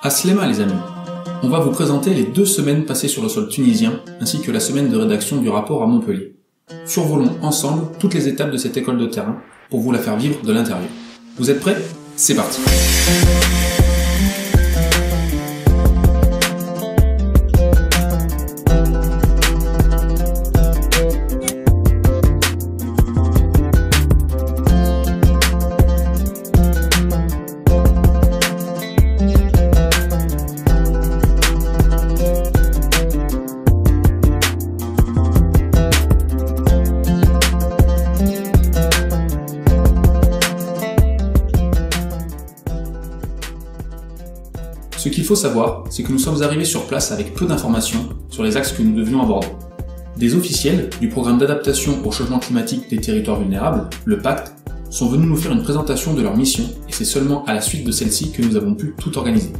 Asslema les amis, on va vous présenter les 2 semaines passées sur le sol tunisien, ainsi que la semaine de rédaction du rapport à Montpellier. Survolons ensemble toutes les étapes de cette école de terrain pour vous la faire vivre de l'intérieur. Vous êtes prêts? C'est parti! Ce qu'il faut savoir, c'est que nous sommes arrivés sur place avec peu d'informations sur les axes que nous devions aborder. Des officiels du programme d'adaptation au changement climatique des territoires vulnérables, le PACT, sont venus nous faire une présentation de leur mission et c'est seulement à la suite de celle-ci que nous avons pu tout organiser.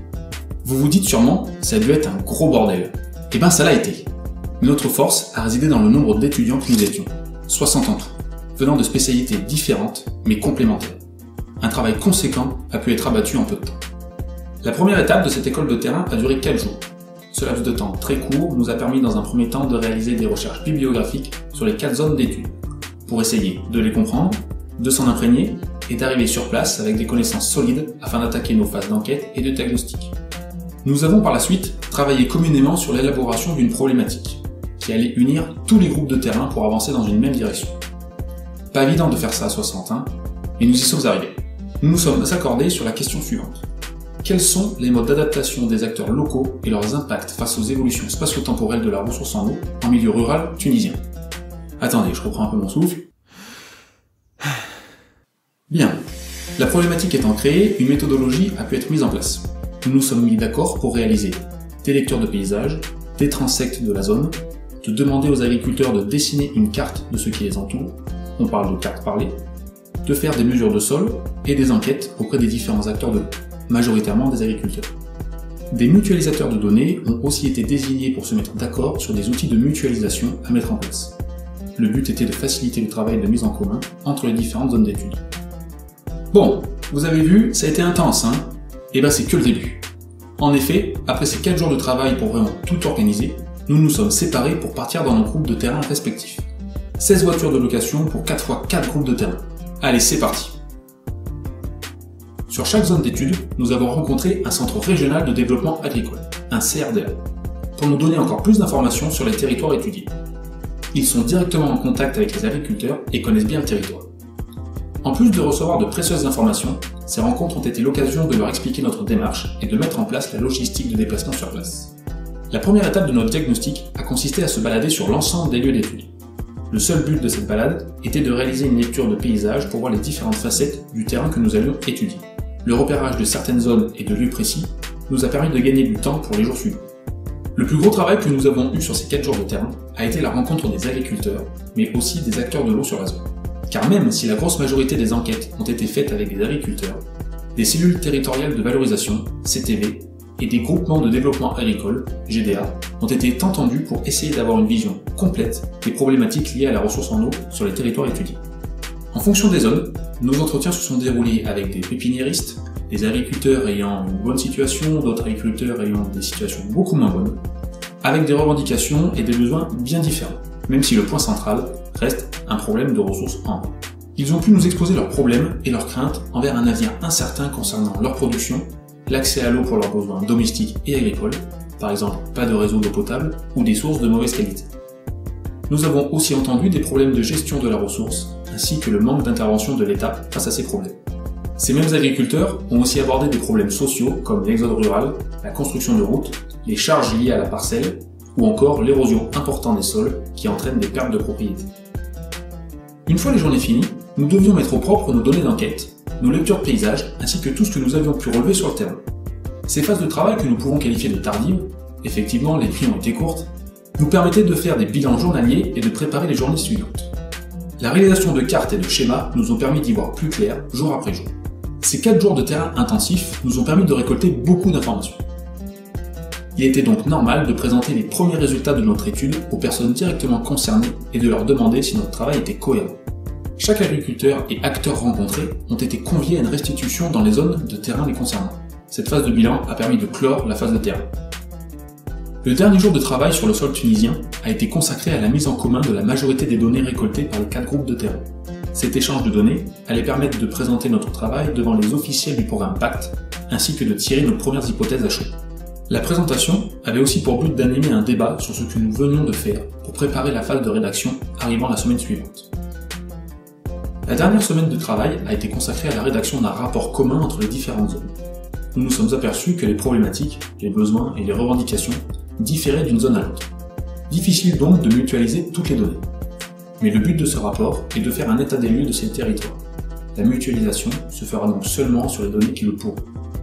Vous vous dites sûrement, ça a dû être un gros bordel. Eh ben ça l'a été. Notre force a résidé dans le nombre d'étudiants que nous étions, 60 en tout, venant de spécialités différentes mais complémentaires. Un travail conséquent a pu être abattu en peu de temps. La première étape de cette école de terrain a duré 4 jours. Ce laps de temps très court nous a permis dans un premier temps de réaliser des recherches bibliographiques sur les 4 zones d'études, pour essayer de les comprendre, de s'en imprégner et d'arriver sur place avec des connaissances solides afin d'attaquer nos phases d'enquête et de diagnostic. Nous avons par la suite travaillé communément sur l'élaboration d'une problématique, qui allait unir tous les groupes de terrain pour avancer dans une même direction. Pas évident de faire ça à 60, mais nous y sommes arrivés. Nous nous sommes accordés sur la question suivante. Quels sont les modes d'adaptation des acteurs locaux et leurs impacts face aux évolutions spatio-temporelles de la ressource en eau en milieu rural tunisien? Attendez, je reprends un peu mon souffle. Bien. La problématique étant créée, une méthodologie a pu être mise en place. Nous nous sommes mis d'accord pour réaliser des lectures de paysages, des transects de la zone, de demander aux agriculteurs de dessiner une carte de ce qui les entoure, on parle de carte parlée, de faire des mesures de sol et des enquêtes auprès des différents acteurs de l'eau, majoritairement des agriculteurs. Des mutualisateurs de données ont aussi été désignés pour se mettre d'accord sur des outils de mutualisation à mettre en place. Le but était de faciliter le travail de mise en commun entre les différentes zones d'études. Bon, vous avez vu, ça a été intense, Et ben c'est que le début. En effet, après ces 4 jours de travail pour vraiment tout organiser, nous nous sommes séparés pour partir dans nos groupes de terrain respectifs. 16 voitures de location pour 4 x 4 groupes de terrain. Allez, c'est parti! Sur chaque zone d'étude, nous avons rencontré un centre régional de développement agricole, un CRDA, pour nous donner encore plus d'informations sur les territoires étudiés. Ils sont directement en contact avec les agriculteurs et connaissent bien le territoire. En plus de recevoir de précieuses informations, ces rencontres ont été l'occasion de leur expliquer notre démarche et de mettre en place la logistique de déplacement sur place. La première étape de notre diagnostic a consisté à se balader sur l'ensemble des lieux d'études. Le seul but de cette balade était de réaliser une lecture de paysage pour voir les différentes facettes du terrain que nous allions étudier. Le repérage de certaines zones et de lieux précis nous a permis de gagner du temps pour les jours suivants. Le plus gros travail que nous avons eu sur ces 4 jours de terrain a été la rencontre des agriculteurs, mais aussi des acteurs de l'eau sur la zone. Car même si la grosse majorité des enquêtes ont été faites avec des agriculteurs, des cellules territoriales de valorisation, CTV, et des groupements de développement agricole, GDA, ont été entendus pour essayer d'avoir une vision complète des problématiques liées à la ressource en eau sur les territoires étudiés. En fonction des zones, nos entretiens se sont déroulés avec des pépiniéristes, des agriculteurs ayant une bonne situation, d'autres agriculteurs ayant des situations beaucoup moins bonnes, avec des revendications et des besoins bien différents, même si le point central reste un problème de ressources en eau. Ils ont pu nous exposer leurs problèmes et leurs craintes envers un avenir incertain concernant leur production, l'accès à l'eau pour leurs besoins domestiques et agricoles, par exemple pas de réseau d'eau potable ou des sources de mauvaise qualité. Nous avons aussi entendu des problèmes de gestion de la ressource, ainsi que le manque d'intervention de l'État face à ces problèmes. Ces mêmes agriculteurs ont aussi abordé des problèmes sociaux comme l'exode rural, la construction de routes, les charges liées à la parcelle, ou encore l'érosion importante des sols qui entraîne des pertes de propriété. Une fois les journées finies, nous devions mettre au propre nos données d'enquête, nos lectures de paysages, ainsi que tout ce que nous avions pu relever sur le terrain. Ces phases de travail que nous pouvons qualifier de tardives, effectivement les nuits ont été courtes, nous permettaient de faire des bilans journaliers et de préparer les journées suivantes. La réalisation de cartes et de schémas nous ont permis d'y voir plus clair jour après jour. Ces 4 jours de terrain intensifs nous ont permis de récolter beaucoup d'informations. Il était donc normal de présenter les premiers résultats de notre étude aux personnes directement concernées et de leur demander si notre travail était cohérent. Chaque agriculteur et acteur rencontré ont été conviés à une restitution dans les zones de terrain les concernant. Cette phase de bilan a permis de clore la phase de terrain. Le dernier jour de travail sur le sol tunisien a été consacré à la mise en commun de la majorité des données récoltées par les 4 groupes de terrain. Cet échange de données allait permettre de présenter notre travail devant les officiels du programme PACT, ainsi que de tirer nos premières hypothèses à chaud. La présentation avait aussi pour but d'animer un débat sur ce que nous venions de faire pour préparer la phase de rédaction arrivant la semaine suivante. La dernière semaine de travail a été consacrée à la rédaction d'un rapport commun entre les différentes zones. Nous nous sommes aperçus que les problématiques, les besoins et les revendications différaient d'une zone à l'autre. Difficile donc de mutualiser toutes les données. Mais le but de ce rapport est de faire un état des lieux de ces territoires. La mutualisation se fera donc seulement sur les données qui le pourront.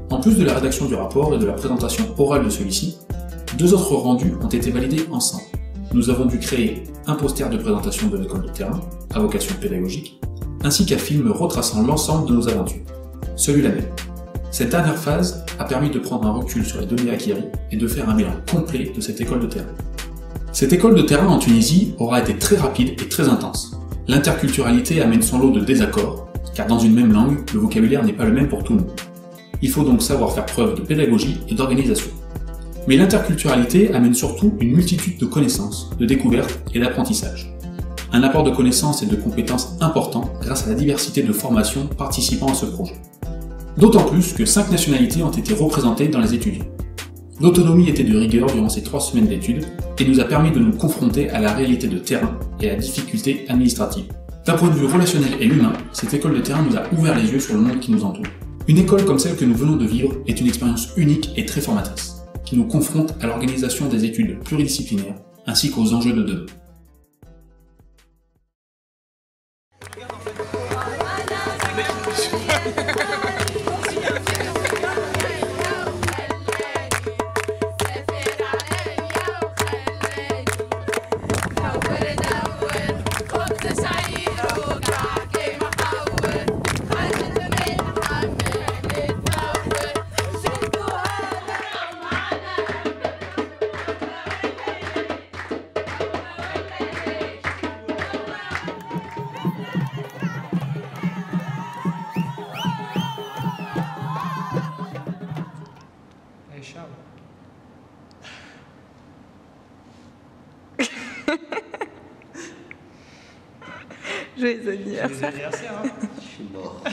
En plus de la rédaction du rapport et de la présentation orale de celui-ci, 2 autres rendus ont été validés ensemble. Nous avons dû créer un poster de présentation de l'école de terrain, à vocation pédagogique, ainsi qu'un film retraçant l'ensemble de nos aventures, celui-là même. Cette dernière phase a permis de prendre un recul sur les données acquises et de faire un bilan complet de cette école de terrain. Cette école de terrain en Tunisie aura été très rapide et très intense. L'interculturalité amène son lot de désaccords, car dans une même langue, le vocabulaire n'est pas le même pour tout le monde. Il faut donc savoir faire preuve de pédagogie et d'organisation. Mais l'interculturalité amène surtout une multitude de connaissances, de découvertes et d'apprentissage. Un apport de connaissances et de compétences important grâce à la diversité de formations participant à ce projet. D'autant plus que 5 nationalités ont été représentées dans les étudiants. L'autonomie était de rigueur durant ces 3 semaines d'études et nous a permis de nous confronter à la réalité de terrain et à la difficulté administrative. D'un point de vue relationnel et humain, cette école de terrain nous a ouvert les yeux sur le monde qui nous entoure. Une école comme celle que nous venons de vivre est une expérience unique et très formatrice, qui nous confronte à l'organisation des études pluridisciplinaires ainsi qu'aux enjeux de demain. Joyeux anniversaire. Je suis mort.